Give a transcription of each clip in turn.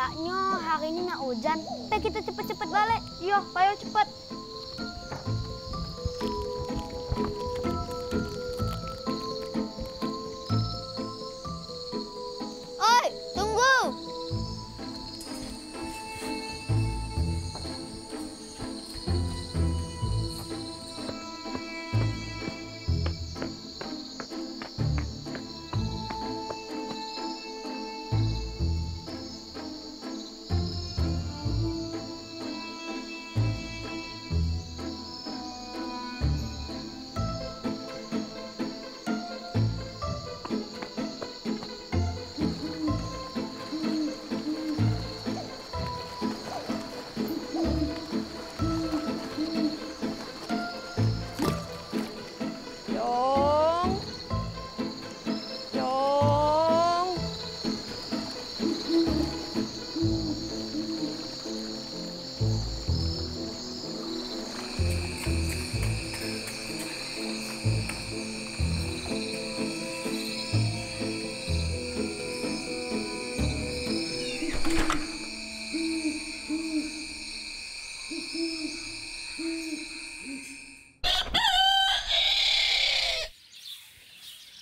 Kayaknya hari ini nak hujan. Kita cepet-cepet balik. Iya, ayo cepet. Oi, tunggu.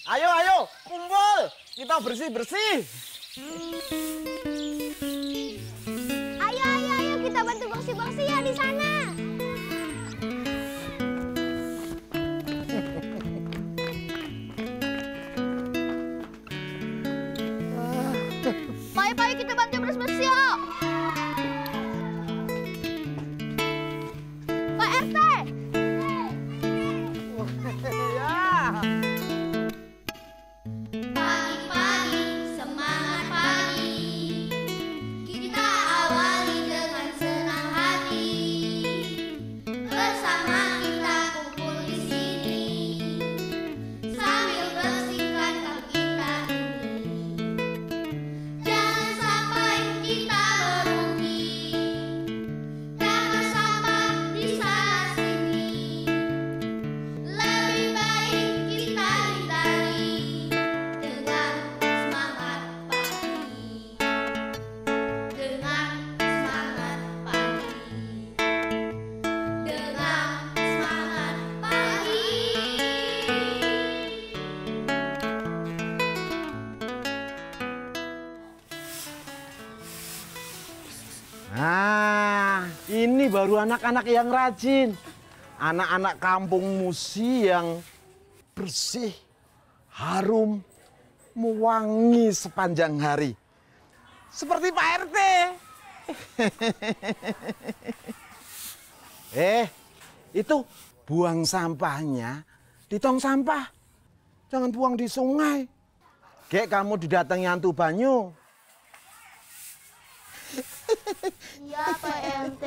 Ayo, ayo, kumpul. Kita bersih-bersih. Ayo, kita bantu bersih-bersih ya di sana. Ayo, kita bantu bersih-bersih yuk. Pak RT. Pagi-pagi, semangat pagi. Kita awali dengan senang hati. Bersama kita kumpul di sini. Sambil bersihkan kamp kita ini. Jangan sampai kita merugi. Karena sampah di sana sini. Lebih baik kita hindari. Dengan semangat pagi. Dengan semangat pagi. Dengan semangat pagi. Nah, ini baru anak-anak yang rajin. Anak-anak kampung Musi yang bersih, harum, mewangi sepanjang hari. Seperti Pak RT. Itu buang sampahnya di tong sampah. Jangan buang di sungai. Kayak kamu didatangi hantu banyu. Iya, Pak RT.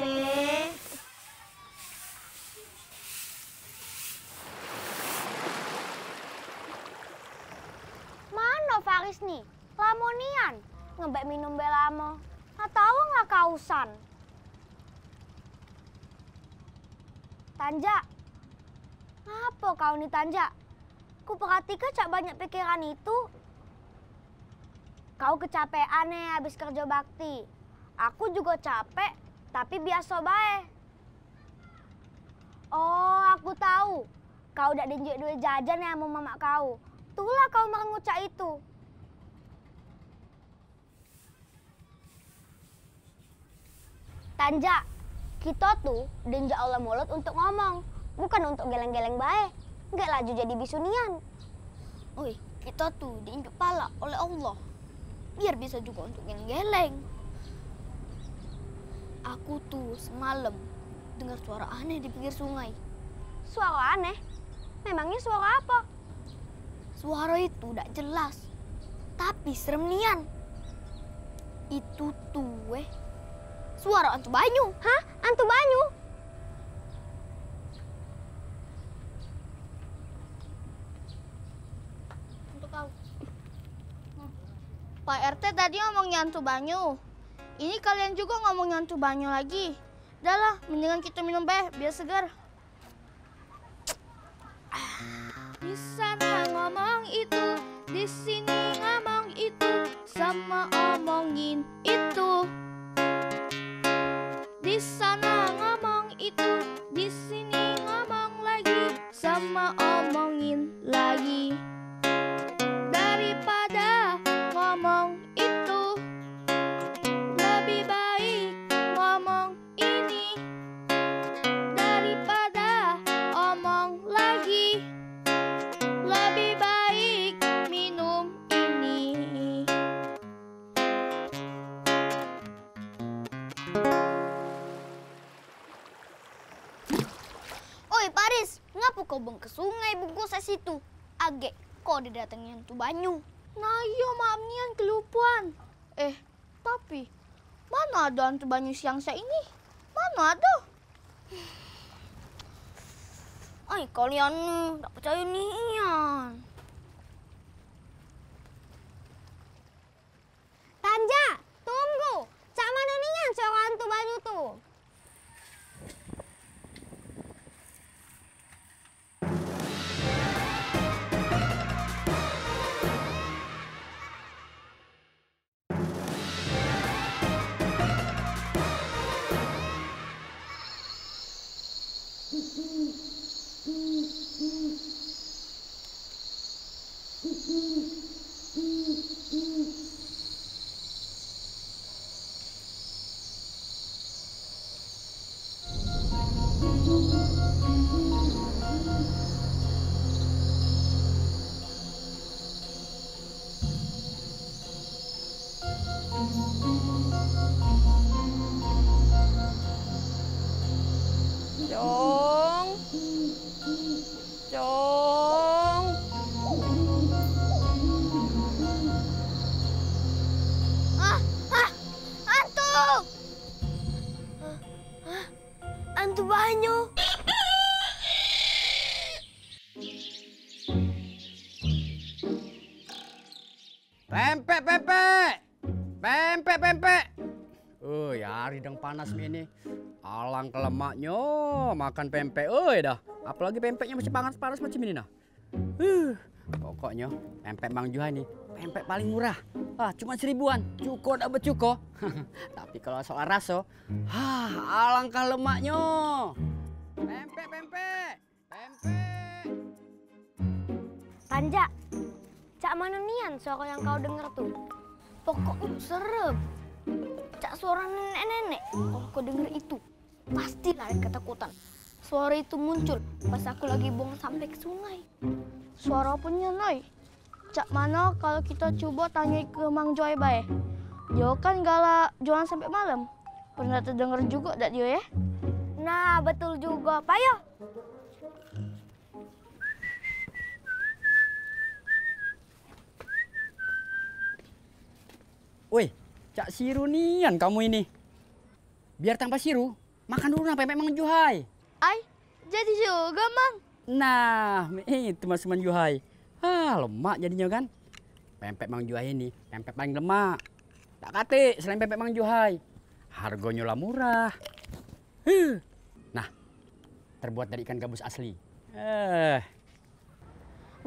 Mana Faris nih? Lamonian. Ngebek minum belamo. Nggak tahu nggak kausan. Tanja. Apa kau nih Tanja? Ku perhatikan cak banyak pikiran itu. Kau kecapean nih habis kerja bakti. Aku juga capek, tapi biasa bae. Oh, aku tahu. Kau udah dinjuk duit jajan ya sama mamak kau. Itulah kau merengucak itu. Tanja, kita tuh dinjak Allah mulut untuk ngomong, bukan untuk geleng-geleng bae. Nggak laju jadi bisunian. Oi, kita tuh diinjak pala oleh Allah. Biar bisa juga untuk geleng-geleng. Aku tuh semalam dengar suara aneh di pinggir sungai. Suara aneh? Memangnya suara apa? Suara itu tidak jelas, tapi serem nian. Itu tuh suara hantu banyu. Hah? Hantu banyu? Untuk kau. Pak RT tadi ngomongnya hantu banyu. Ini kalian juga ngomongnya hantu banyu lagi. Udah lah, mendingan kita minum biar segar. Di sana ngomong itu, di sini ngomong itu, sama omongin itu. kau buang ke sungai bungkus es itu. Agek kau didatengin hantu banyu. Nah iya maaf nian kelupuan. Tapi mana ada hantu banyu siang saya ini? Mana ada? Ay, kalian nih, tak percaya nih Ian. Tanja, tunggu. Cak mana nih Ian seorang hantu banyu tuh? Jong. Jong. Hantu! Hantu banyu. Pempek, pempek. Pempek, pempek. Hari dang panas ini. Alang kelemaknya makan pempek. Dah. Apalagi pempeknya masih panas-panas macam ini nah. Pokoknya pempek Mang Juhai nih, pempek paling murah. Cuma 1000-an. Cukup dak bercukup. Tapi kalau soal rasa, alangkah lemaknya. Pempek, pempek. Pempek. Tanja, Cak mana nian suara yang kau dengar tuh? Pokoknya serem. Cak suara nenek-nenek. Kalau kau dengar itu, pasti lari ketakutan. Suara itu muncul pas aku lagi buang sampai ke sungai. Suara punya Noi. Cak mana kalau kita coba tanya ke Mang Joy bae. Dia kan galak jualan sampai malam. Pernah terdengar juga dak dia ya? Nah, betul juga. Payo. Woi, Cak Siru nian kamu ini. Biar tanpa Siru, makan dulu nah pempek Mang Juhai. Ai, jadi juga Mang. Nah, itu Mas Mang Juhai. Lemak jadinya kan. Pempek Mang Juhai ini, pempek paling lemak. Tak kate selain pempek Mang Juhai. Harganya lah murah. Nah, terbuat dari ikan gabus asli.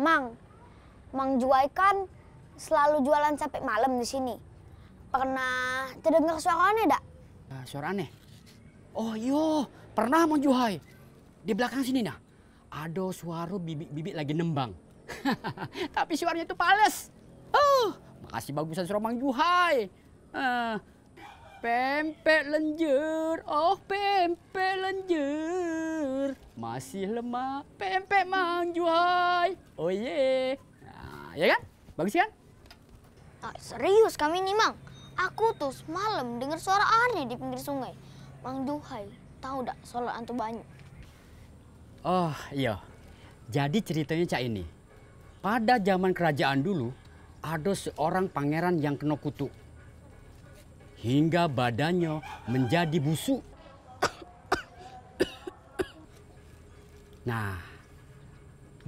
Mang Juai kan selalu jualan sampai malam di sini. Pernah terdengar suara aneh dak? Suara aneh? Oh iya, pernah Mang Juhai. Di belakang sini nah, ada suara bibik-bibik lagi nembang. Tapi suaranya itu pales. Makasih bagusan suara Mang Juhai. Pempek lenjer, pempek lenjer. Masih lemak, pempek Mang Juhai. Oh ye. Nah, ya kan? Bagus kan? Serius kami nih Mang. Aku tuh semalam dengar suara aneh di pinggir sungai. Mang Juhai, tahu dak soal hantu banyu? Oh iya, jadi ceritanya Cak ini. Pada zaman kerajaan dulu, ada seorang pangeran yang kena kutuk. Hingga badannya menjadi busuk. Nah,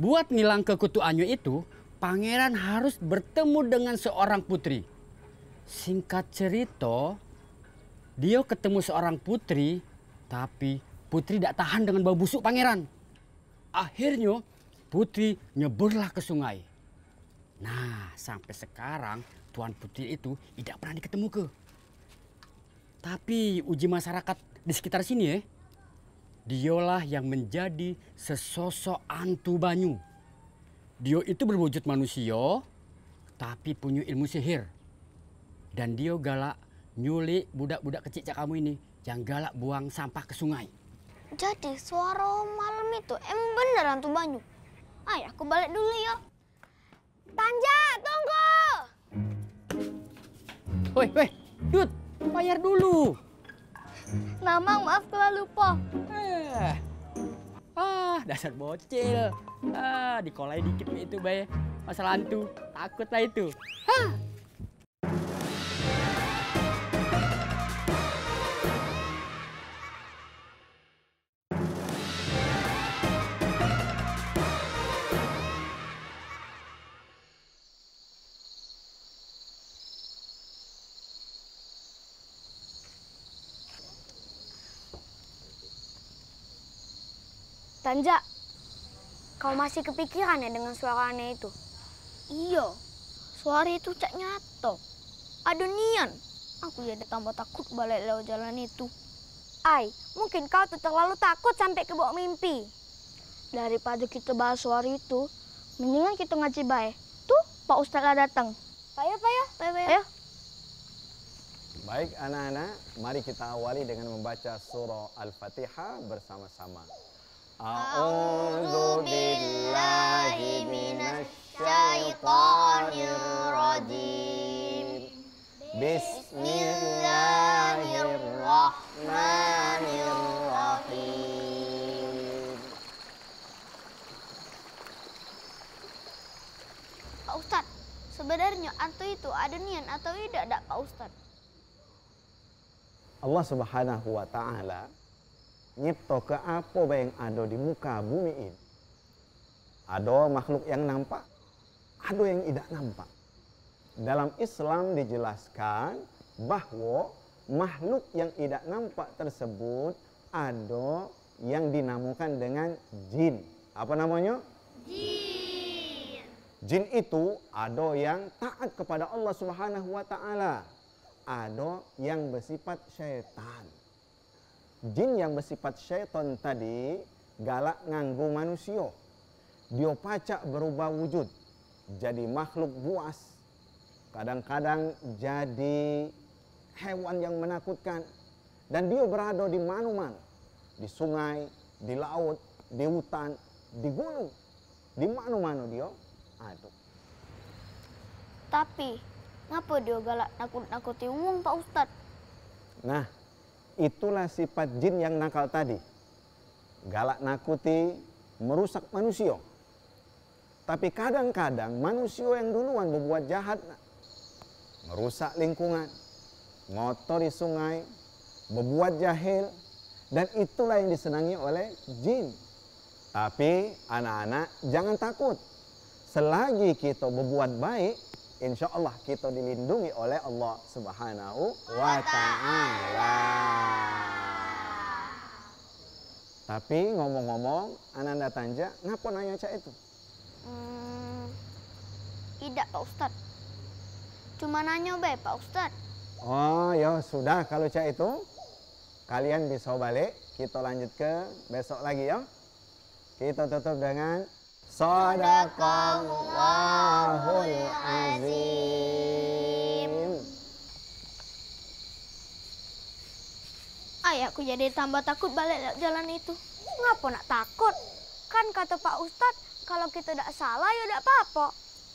buat ngilang kekutukannya itu, pangeran harus bertemu dengan seorang putri. Singkat cerita, dia ketemu seorang putri, tapi putri tidak tahan dengan bau busuk pangeran. Akhirnya putri nyeburlah ke sungai. Nah, sampai sekarang Tuan Putri itu tidak pernah diketemu ke. Tapi uji masyarakat di sekitar sini dialah yang menjadi sesosok hantu banyu. Dia itu berwujud manusia, tapi punya ilmu sihir. Dan dia galak nyulik budak-budak kecil cak kamu ini yang galak buang sampah ke sungai. Jadi suara malam itu emang bener hantu banyu. Aku balik dulu ya. Tanja, tunggu. Woi, Dut, bayar dulu. Nah Mang, maaf kalau lupa. Dasar bocil. Dikolai dikit itu bay. Masalah hantu. Takut lah itu. Tanja, kau masih kepikiran ya dengan suara aneh itu? Iya, suara itu cak nyato. Aduh nian, aku jadi tambah takut balik lewat jalan itu. Ai, mungkin kau tuh terlalu takut sampai ke bawah mimpi. Daripada kita bahas suara itu, mendingan kita ngaji baik. Tuh, Pak Ustadz datang. Payo. Ayo. Baik anak-anak, mari kita awali dengan membaca surah Al-Fatihah bersama-sama. A'udzu billahi minasyaitonir rajim. Bismillahirrahmanirrahim. Pak Ustadz, sebenarnya hantu itu ada nian atau tidak, Pak Ustadz? Allah Subhanahu wa Ta'ala nyipto ke apa yang ada di muka bumi ini. Ada makhluk yang nampak, ada yang tidak nampak. Dalam Islam dijelaskan bahwa makhluk yang tidak nampak tersebut ada yang dinamakan dengan jin. Apa namanya? Jin. Jin itu ada yang taat kepada Allah Subhanahu wa Ta'ala, ada yang bersifat syaitan. Jin yang bersifat syaitan tadi galak nganggu manusia. Dia pacak berubah wujud jadi makhluk buas. Kadang-kadang jadi hewan yang menakutkan. Dan dia berada di mana-mana. Di sungai, di laut, di hutan, di gunung. Di mana-mana dia ada. Tapi, ngapa dia galak nakut-nakuti wong, Pak Ustadz? Nah, itulah sifat jin yang nakal tadi. Galak nakuti, merusak manusia. Tapi kadang-kadang manusia yang duluan berbuat jahat. Merusak lingkungan, ngotori sungai, berbuat jahil. Dan itulah yang disenangi oleh jin. Tapi anak-anak jangan takut. Selagi kita berbuat baik, insya Allah kita dilindungi oleh Allah Subhanahu wa Ta'ala. Tapi ngomong-ngomong, Ananda Tanja, ngapa nanya cak itu? Tidak, Pak Ustadz. Cuma nanya baik, Pak Ustadz. Oh ya sudah, kalau cak itu kalian bisa balik. Kita lanjut ke besok lagi ya. Kita tutup dengan Shadaqallahul azim. Ay, aku jadi tambah takut balik lewat jalan itu. Ngapa nak takut? Kan kata Pak Ustadz, kalau kita tidak salah ya tidak apa-apa.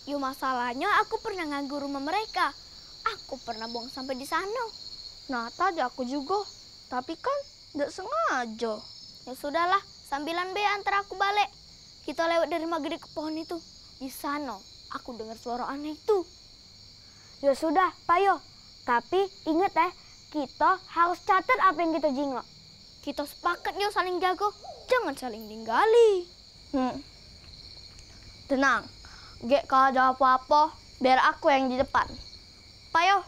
Yo masalahnya aku pernah nganggur rumah mereka. Aku pernah buang sampai di sana. Nah, tadi aku juga. Tapi kan tidak sengaja. Ya sudahlah, sambilan be antar aku balik. Kita lewat dari maghrib ke pohon itu. Di sana aku dengar suara aneh itu. Ya sudah, Payo. Tapi ingat kita harus catat apa yang kita jingok. Kita sepakat yuk saling jago. Jangan saling tinggali. Tenang. Gek kalau ada apa-apa, biar aku yang di depan. Payo.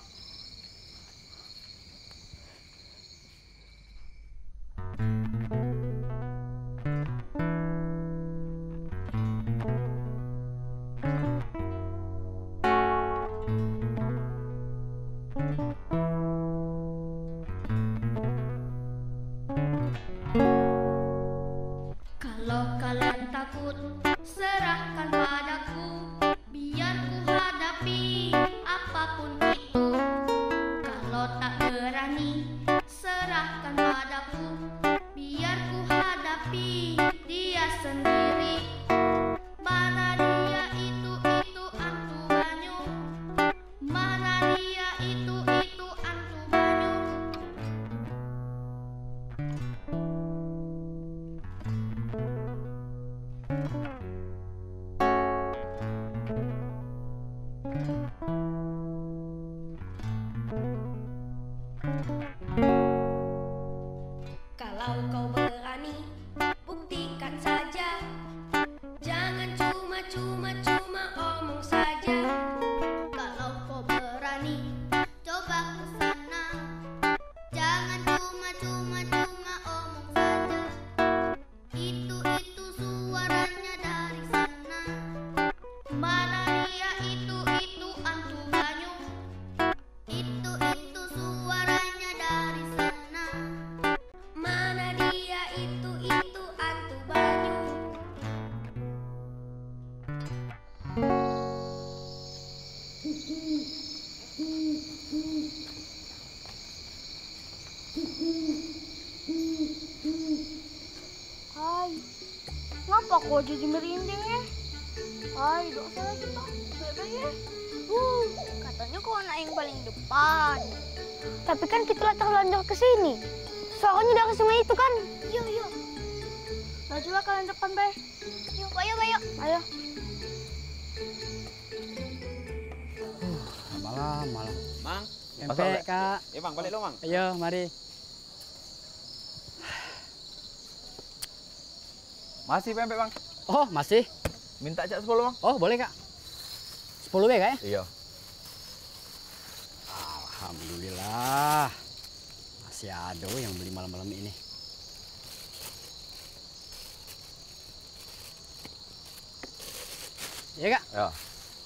Kalau kalian takut, serahkan padaku, biar ku hadapi apapun itu. Hai, ngapa kok jadi merinding ya? Hai, dosa lagi toh, bebe ya. Katanya kau anak yang paling depan. Tapi kan kita terlanjur ke sini. Soalnya dari sungai itu kan. Yuk. Majulah kalian depan, Be. Yuk, ayo. Ayo. Malam. Mang, Pempek, Kak. Bang, balik lo, Mang. Ayo, mari. Masih pempek, Bang. Oh, masih? Minta cak 10, Bang. Oh, boleh, Kak. 10 ya, Kak ya? Iya. Alhamdulillah. Masih ada yang beli malam-malam ini. Iya, Kak? Ya.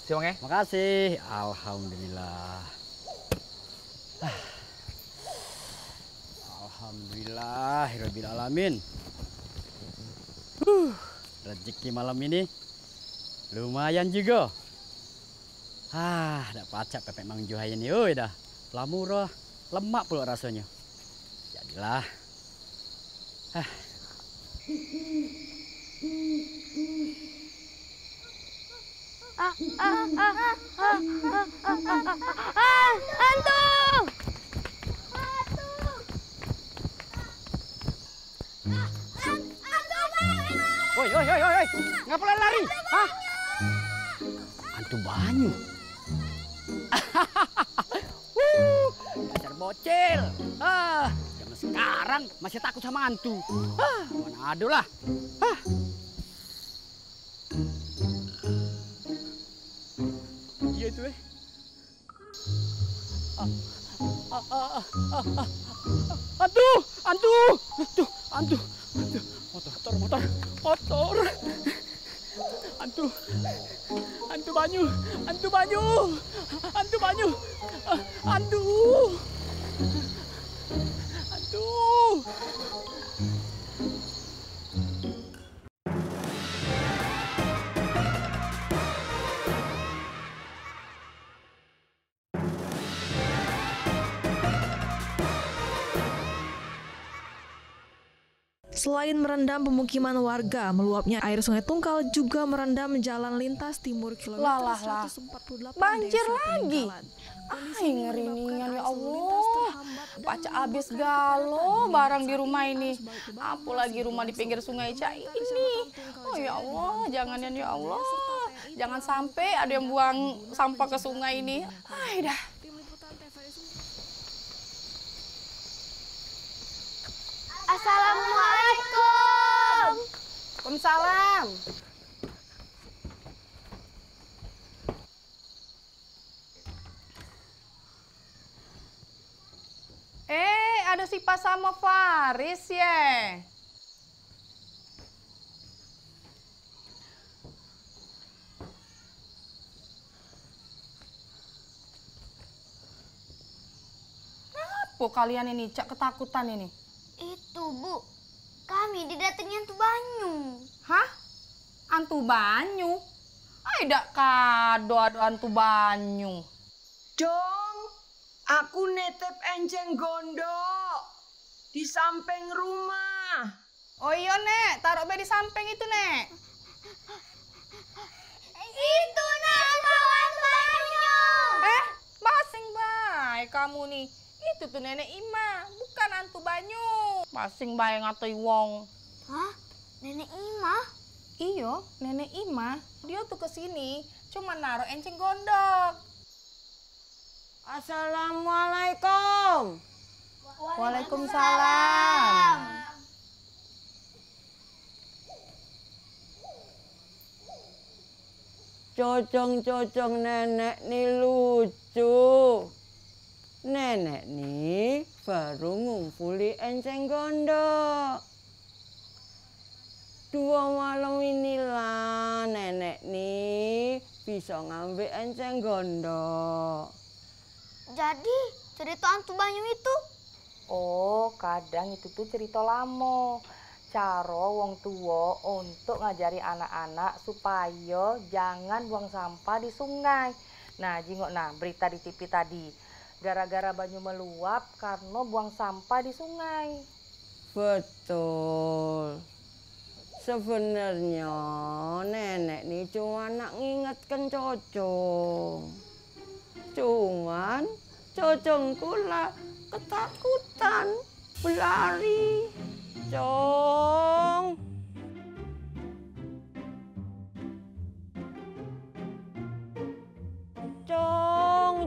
Si Bang ya. Makasih. Alhamdulillah. Alhamdulillahirabbil alamin. Rezeki malam ini lumayan juga. Dak pacak pepek Mang Juhai ini. Dah. Telah murah, lemak pula rasanya. Jadilah. Hantu! Woi. Ngapa lari? Hah? Hantu banyu. Dasar bocil. Zaman sekarang masih takut sama hantu. Mana ada lah. Iya itu Hantu. Motor. Hantu banyu. Selain merendam pemukiman warga, meluapnya air Sungai Tungkal juga merendam jalan lintas timur kilometer 148 banjir Desa lagi. Peninggalan. Ngeringan ya Allah. Baca abis galo barang di rumah ini. Apalagi rumah di pinggir sungai Cai ini. Oh ya Allah, jangan ya Allah. Jangan sampai ada yang buang sampah ke sungai ini. Dah. Assalamualaikum. Waalaikumsalam. Ada si Pak sama Faris ya. Apa kalian ini cak ketakutan ini? Itu, Bu. Kami didatangi hantu banyu. Hah? Hantu banyu? Ada kado ada hantu banyu. Dong, aku netep enceng gondok di samping rumah. Oh iya, Nek. Taruh be di samping itu, Nek. Itu nama hantu banyu. Basing baik kamu nih. Itu tuh Nenek Ima, bukan hantu banyu. Basing baik ngatai wong. Hah? Nenek Ima? Iyo, Nenek Ima. Dia tuh kesini cuma naruh enceng gondok. Assalamualaikum. Waalaikumsalam. Cocong-cocong nenek nih lucu. Nenek nih baru ngumpuli enceng gondok. 2 malam inilah nenek nih bisa ngambil enceng gondok. Jadi, cerita hantu banyu itu? Oh, kadang itu tuh cerita lama. Cara wong tua untuk ngajari anak-anak supaya jangan buang sampah di sungai. Nah, jingok nah berita di TV tadi. Gara-gara banyu meluap karena buang sampah di sungai. Betul. Sebenarnya nenek nih cuma nak ngingetkan Cocong. Cuman Cocong kula ketakutan berlari. Cong.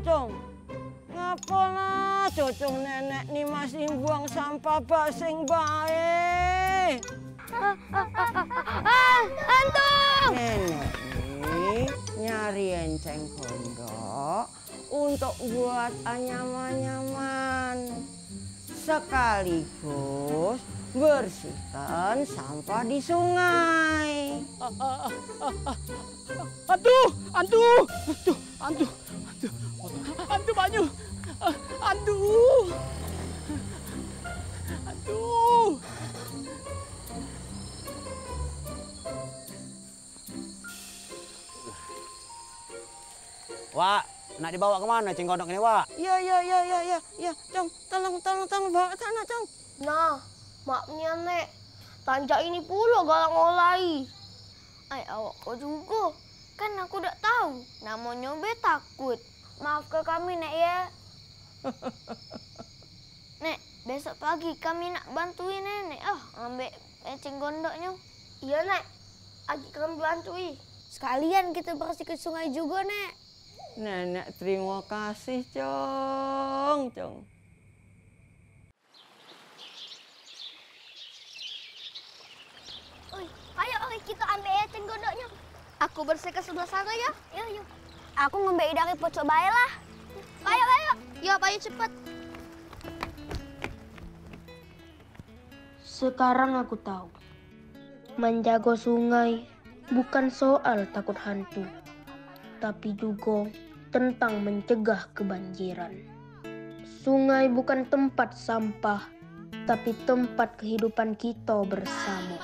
Cong. Ngapalah Cocong nenek nih masih buang sampah basing bae. Hantu! Nenek nih nyari enceng gondok untuk buat nyaman-nyaman. Sekaligus bersihkan sampah di sungai. Hantu banyu. Hantu. Wak, nak dibawa kemana enceng gondok ini, Wak? Ya, Cong, tolong bawa ke sana, Cong. Nah, maknya Nek, tanjak ini pula galang olai. Ay, awak kau juga. Kan aku udah tahu, namanya Be takut. Maaf ke kami, Nek ya. Nek, besok pagi kami nak bantuin Nenek. Ngambil enceng gondoknya. Iya, Nek. Agi kami bantui. Sekalian kita bersihkan sungai juga, Nek. Nenek terima kasih, Cong. Ayo kita ambil enceng gondoknya. Aku bersihkan sebelah sana ya. Yuk. Aku ngambil dari pocok bae lah. Ayo. Ya, ayo cepet. Sekarang aku tahu. Menjaga sungai bukan soal takut hantu, tapi juga tentang mencegah kebanjiran. Sungai bukan tempat sampah, tapi tempat kehidupan kita bersama.